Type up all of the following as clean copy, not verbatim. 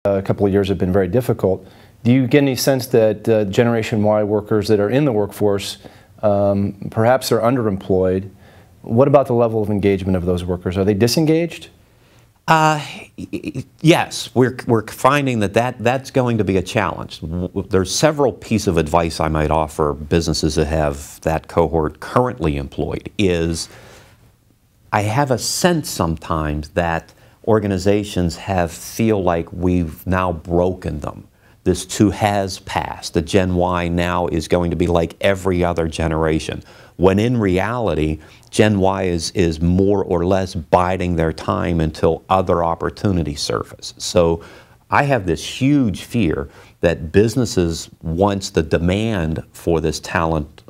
a couple of years have been very difficult. Do you get any sense that Generation Y workers that are in the workforce perhaps are underemployed? What about the level of engagement of those workers? Are they disengaged? Yes, we're finding that's going to be a challenge. There's several pieces of advice I might offer businesses that have that cohort currently employed. I have a sense sometimes that organizations feel like we've now broken them. This too has passed. The Gen Y now is going to be like every other generation, when in reality, Gen Y is more or less biding their time until other opportunities surface. So I have this huge fear that businesses, once the demand for this talent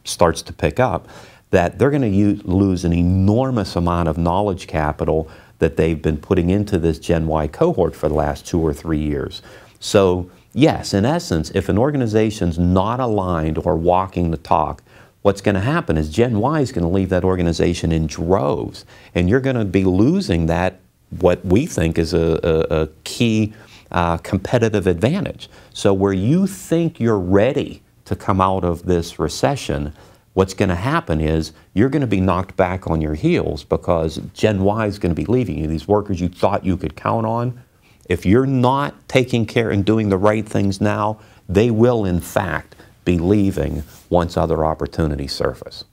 starts to pick up, that they're going to lose an enormous amount of knowledge capital that they've been putting into this Gen Y cohort for the last 2 or 3 years. So yes, in essence, if an organization's not aligned or walking the talk, what's going to happen is Gen Y is going to leave that organization in droves, and you're going to be losing that, what we think is a key competitive advantage. So where you think you're ready to come out of this recession, what's going to happen is you're going to be knocked back on your heels because Gen Y is going to be leaving you. These workers you thought you could count on, if you're not taking care and doing the right things now, they will in fact be leaving once other opportunities surface.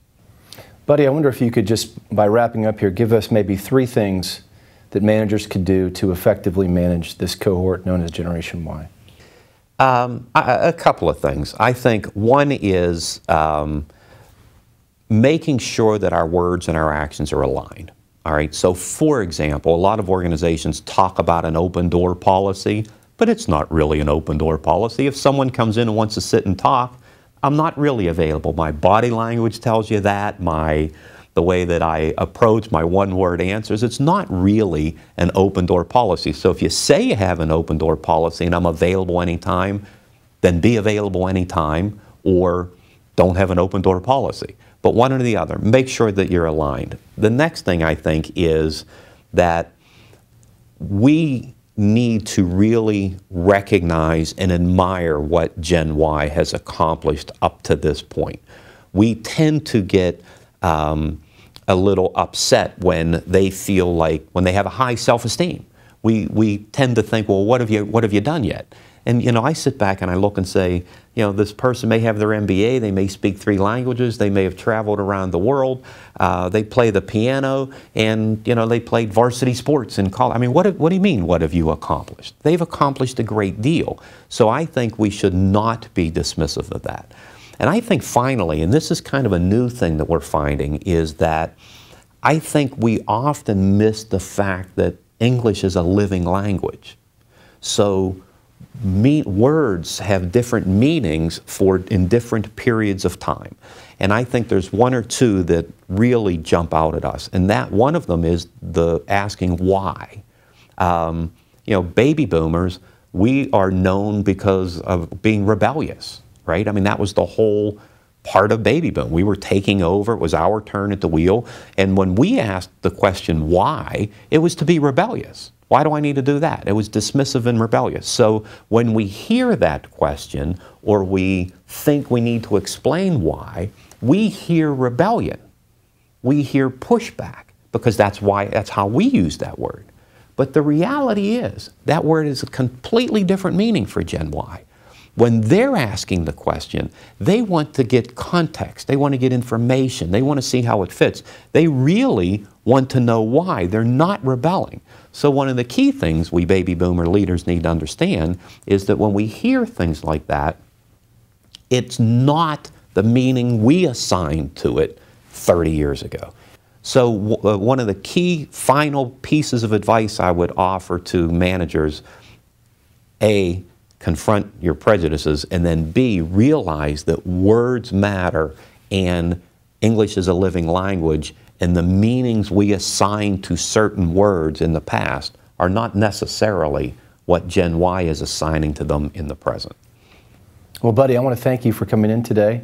Buddy, I wonder if you could just, by wrapping up here, give us maybe 3 things that managers could do to effectively manage this cohort known as Generation Y. A couple of things. I think one is making sure that our words and our actions are aligned. All right, so for example, a lot of organizations talk about an open door policy, but it's not really an open door policy. If someone comes in and wants to sit and talk, I'm not really available. My body language tells you that, the way that I approach my one-word answers, it's not really an open door policy. So if you say you have an open door policy and I'm available anytime, then be available anytime, or don't have an open door policy. But one or the other, make sure that you're aligned. The next thing I think is that we need to really recognize and admire what Gen Y has accomplished up to this point. We tend to get a little upset when they feel like, when they have a high self-esteem. We tend to think, well, what have you done yet? And you know, I sit back and I look and say, you know, this person may have their MBA, they may speak 3 languages, they may have traveled around the world, they play the piano, and you know, they played varsity sports in college. I mean, what do you mean, what have you accomplished? They've accomplished a great deal. So I think we should not be dismissive of that. And I think finally, and this is kind of a new thing that we're finding, is that I think we often miss the fact that English is a living language. So words have different meanings in different periods of time. And I think there's 1 or 2 that really jump out at us. And that one of them is the asking why. You know, baby boomers, we are known because of being rebellious, right? I mean, that was the whole part of baby boom. We were taking over, it was our turn at the wheel. And when we asked the question why, it was to be rebellious. Why do I need to do that? It was dismissive and rebellious. So when we hear that question, or we think we need to explain why, we hear rebellion. We hear pushback, because that's how we use that word. But the reality is, that word is a completely different meaning for Gen Y. When they're asking the question, they want to get context, they want to get information, they want to see how it fits. They really want to know why. They're not rebelling. So one of the key things we baby boomer leaders need to understand is that when we hear things like that, it's not the meaning we assigned to it 30 years ago. So one of the key final pieces of advice I would offer to managers, A, confront your prejudices, and then B, realize that words matter and English is a living language, and the meanings we assign to certain words in the past are not necessarily what Gen Y is assigning to them in the present. Well, buddy, I want to thank you for coming in today,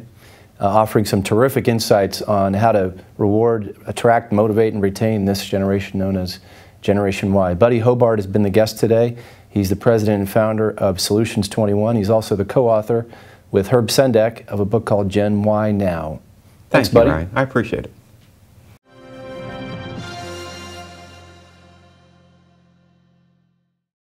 offering some terrific insights on how to reward, attract, motivate, and retain this generation known as Generation Y. Buddy Hobart has been the guest today. He's the president and founder of Solutions 21. He's also the co-author with Herb Sendek of a book called Gen Y Now. Thanks, buddy. Ryan. I appreciate it.